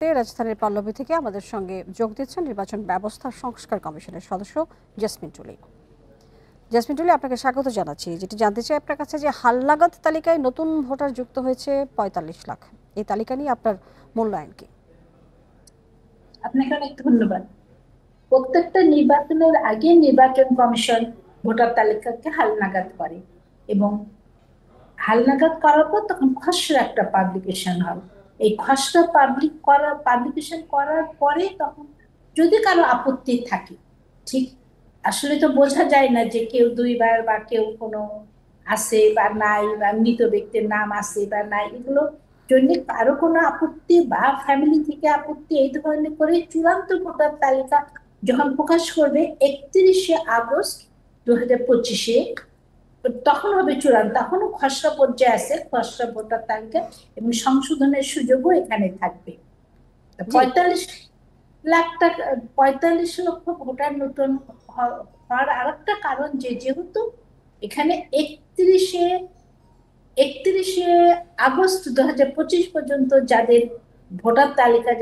রাজধানীর পল্লবী থেকে আমাদের সঙ্গে যোগ দিচ্ছেন নির্বাচন ব্যবস্থা সংস্কার কমিশনের সদস্য জেসমিন টুলি। জেসমিন টুলি, আপনাকে স্বাগত জানাচ্ছি। যেটি জানতে চাই আপনার কাছে, যে হালনাগাদ তালিকায় নতুন ভোটার যুক্ত হয়েছে ৪৫ লাখ, এই তালিকা নিয়ে আপনার মূল্যায়ন কি? আপনাকে অনেক ধন্যবাদ। প্রত্যেকটা নির্বাচনের আগে নির্বাচন কমিশন ভোটার তালিকাকে হালনাগাদ করে এবং হালনাগাদ করার পর তখন খসড়া একটা পাবলিকেশন হয়। এই খসড়া পাবলিকেশন করার পরে তখন যদি কারো আপত্তি থাকে, ঠিক আসলে তো বোঝা যায় না যে কেউ দুইবার বা কেউ কোনো আছে বা নাই বা মৃত ব্যক্তির নাম আছে বা নাই, এগুলো জন্য কারো কোনো আপত্তি বা ফ্যামিলি থেকে আপত্তি এই ধরনের করে চূড়ান্ত ভোটার তালিকা যখন প্রকাশ করবে 31শে আগস্ট 2025-এ, তখন হবে চূড়ান্ত। তখনও খসড়া পর্যায়ে আছে খসড়া ভোটার তালিকা এবং সংশোধনের সুযোগও এখানে থাকবে। 45 লক্ষ ভোটার নতুন হওয়ার আরেকটা কারণ যেহেতু এখানে 31শে আগস্ট 2025 পর্যন্ত যাদের ভোটার তালিকা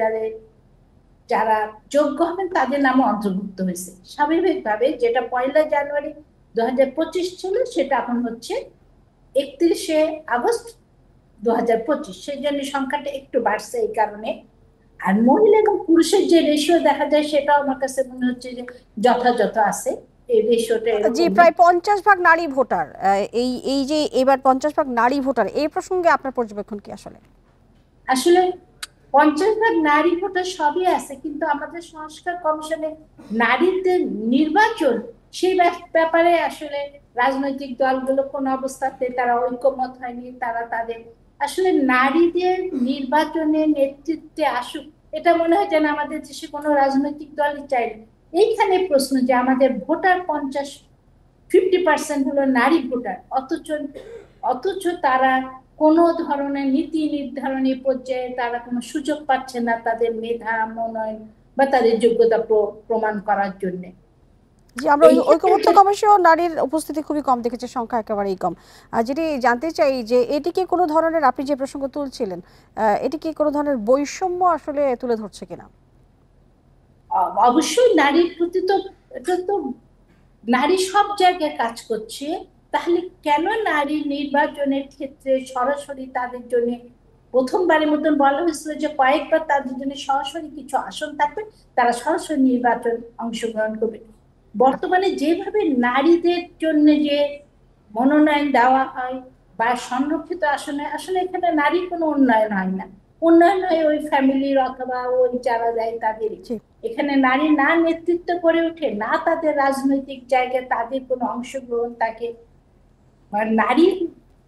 যারা যোগ্য হবেন তাদের নামও অন্তর্ভুক্ত হয়েছে। স্বাভাবিকভাবে যেটা 1 জানুয়ারি 2025 ছিল সেটা এখন হচ্ছে 31শে আগস্ট 2025, সেই জন্য সংখ্যাটা একটু বাড়ছে এই কারণে। আর মহিলা এবং পুরুষের যে রেশিও দেখা যায় সেটাও আমার কাছে মনে হচ্ছে যে যথাযথ আছে। এই রেশিওটা জি, প্রায় 50 ভাগ নারী ভোটার। এই এই যে এবার 50 ভাগ নারী ভোটার, এই প্রসঙ্গে আপনার পর্যবেক্ষণ কি? আসলে 50 ভাগ নারী ভোটার সবই আছে, কিন্তু আমাদের সংস্কার কমিশনে নারীদের নির্বাচন সেই ব্যাপারে আসলে রাজনৈতিক দলগুলো কোন অবস্থাতে তারা ঐক্যমত হয়নি। তারা তাদের আসলে নারীদের নির্বাচনে নেতৃত্বে আসুক, এটা মনে হয় যেন আমাদের দেশে কোনো রাজনৈতিক দলই চাই। এইখানে প্রশ্ন যে আমাদের ভোটার 50% হলো নারী ভোটার, অথচ তারা কোনো ধরনের নীতি নির্ধারণী পর্যায়ে তারা কোনো সুযোগ পাচ্ছে না তাদের মেধা মনোনয়ন বা তাদের যোগ্যতা প্রমাণ করার জন্য। জি, আমরা ঐকমত্য কমিশন নারীর উপস্থিতি খুবই কম দেখেছি, সংখ্যা একেবারেই কম। আর যেটি জানতে চাই যে এটি কি কোনো ধরনের, আপনি যে প্রসঙ্গ তুলছিলেন, এটি কি কোনো ধরনের বৈষম্য আসলে তুলে ধরছে কিনা? অবশ্যই নারীর প্রতি তো, এটা তো নারী সব জায়গায় কাজ করছে, তাহলে কেন নারী নির্বাচনের ক্ষেত্রে সরাসরি তাদের জন্য প্রথমবারের মতন বলা হয়েছিল যে কয়েকবার তাদের জন্য সরাসরি কিছু আসন থাকবে, তারা সরাসরি নির্বাচন অংশগ্রহণ করবে। বর্তমানে যেভাবে নারীদের জন্য যে মনোনয়ন দেওয়া হয় বা সংরক্ষিত আসনে, আসলে এখানে নারীর কোনো উন্নয়ন হয় না। উন্নয়ন হয় ওই ফ্যামিলির অথবা ওই যারা দেয় তাদেরই। এখানে নারী না নেতৃত্ব করে ওঠে, না তাদের রাজনৈতিক জায়গায় তাদের কোনো অংশগ্রহণ থাকে।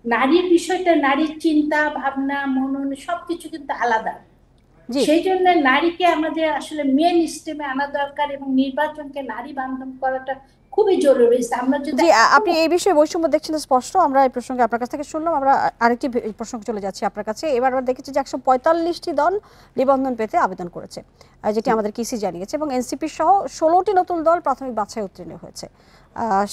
নারীর বিষয়টা, নারীর চিন্তা ভাবনা মনন সবকিছু কিন্তু আলাদা। সেই জন্য নারীকে আমাদের আসলে মেন স্ট্রিমে আনা দরকার এবং নির্বাচনকে নারী বান্ধব করাটা খুবই জরুরি। আমরা যদি, আপনি এই বিষয়ে বৈষম্য দেখছেন স্পষ্ট, আমরা এই প্রসঙ্গে আপনার কাছ থেকে শুনলাম। আমরা আরেকটি প্রসঙ্গে চলে যাচ্ছি আপনার কাছে। এবার আমরা দেখেছি যে 145টি দল নিবন্ধন পেতে আবেদন করেছে, যেটি আমাদের কিসি জানিয়েছে, এবং এনসিপি সহ 16টি নতুন দল প্রাথমিক বাছাই উত্তীর্ণ হয়েছে।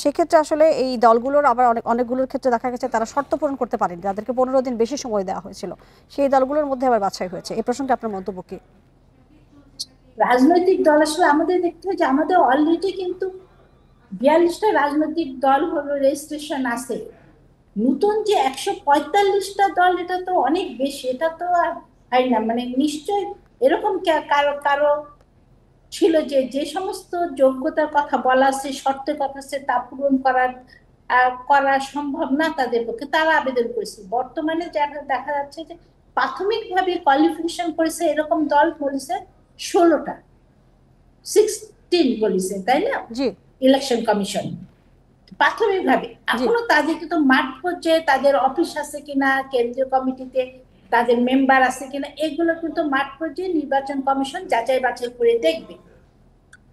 সেক্ষেত্রে আসলে এই দলগুলোর আবার অনেকগুলোর ক্ষেত্রে দেখা গেছে তারা শর্ত পূরণ করতে পারেনি, তাদেরকে 15 দিন বেশি সময় দেওয়া হয়েছিল। সেই দলগুলোর মধ্যে আবার বাছাই হয়েছে। এই প্রসঙ্গে আপনার মন্তব্য কি? রাজনৈতিক দল আসলে আমাদের দেখতে হয় যে আমাদের অলরেডি কিন্তু 42টা রাজনৈতিক দল হলো রেজিস্ট্রেশন আছে। নতুন যে 145টা দল, এটা তো অনেক বেশি, এটা তো আর হয় না। মানে নিশ্চয় এরকম কারো কারো ছিল যে যে সমস্ত যোগ্যতার কথা বলা আছে, শর্তের কথা আছে, তা পূরণ করা সম্ভব না তাদের পক্ষে, তারা আবেদন করেছে। বর্তমানে যারা দেখা যাচ্ছে যে প্রাথমিকভাবে কোয়ালিফিকেশন করেছে এরকম দল বলেছে 16টা, 16 বলেছে, তাই না? ইলেকশন কমিশন প্রাথমিকভাবে। এখনো তাদের কিন্তু মাঠ পর্যায়ে তাদের অফিস আছে কিনা, কেন্দ্রীয় কমিটিতে তাদের মেম্বার আছে কিনা, এগুলো কিন্তু মাঠ পর্যায়ে নির্বাচন কমিশন যাচাই বাছাই করে দেখবে।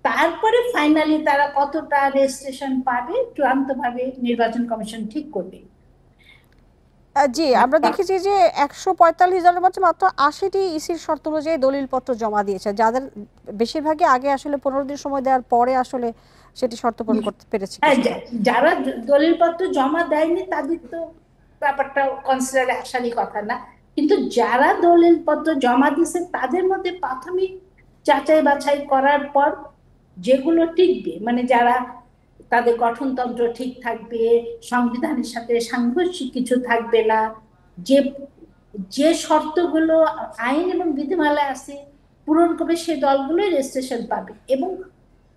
তারপরে ফাইনালি তারা কতটা রেজিস্ট্রেশন পাবে চূড়ান্তভাবে নির্বাচন কমিশন ঠিক করবে। জি, আমরা দেখেছি যে 145 দলের মধ্যে মাত্র 80টি ইসির শর্ত অনুযায়ী দলিলপত্র জমা দিয়েছে, যাদের বেশিরভাগই আগে আসলে 15 দিন সময় দেওয়ার পরে আসলে সেটি শর্ত পূরণ করতে পেরেছে। যারা দলিলপত্র জমা দেয়নি তাদের তো ব্যাপারটা কনসিডার আসারই কথা না, কিন্তু যারা দলিলপত্র জমা দিছে তাদের মধ্যে প্রাথমিক যাচাই বাছাই করার পর যেগুলো টিকবে, মানে যারা তাদের গঠনতন্ত্র ঠিক থাকবে, সংবিধানের সাথে সাংঘর্ষিক কিছু থাকবে না, যে যে শর্তগুলো আইন এবং বিধিমালায় আছে পূরণ করবে, সেই দলগুলোই রেজিস্ট্রেশন পাবে। এবং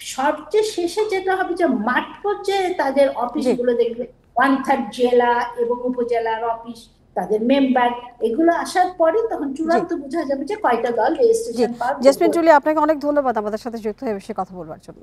সবচেয়ে শেষে যেটা হবে যে মাঠ পর্যায়ে তাদের অফিসগুলো দেখবে 1/3 জেলা এবং উপজেলার অফিস, তাদের মেম্বার, এগুলো আসার পরে তখন চূড়ান্ত বোঝা যাবে যে কয়টা দল রেজিস্ট্রেশন পাবে। জেসমিন জুলি, আপনাকে অনেক ধন্যবাদ আমাদের সাথে যুক্ত হয়ে বিষয়ে কথা বলবার জন্য।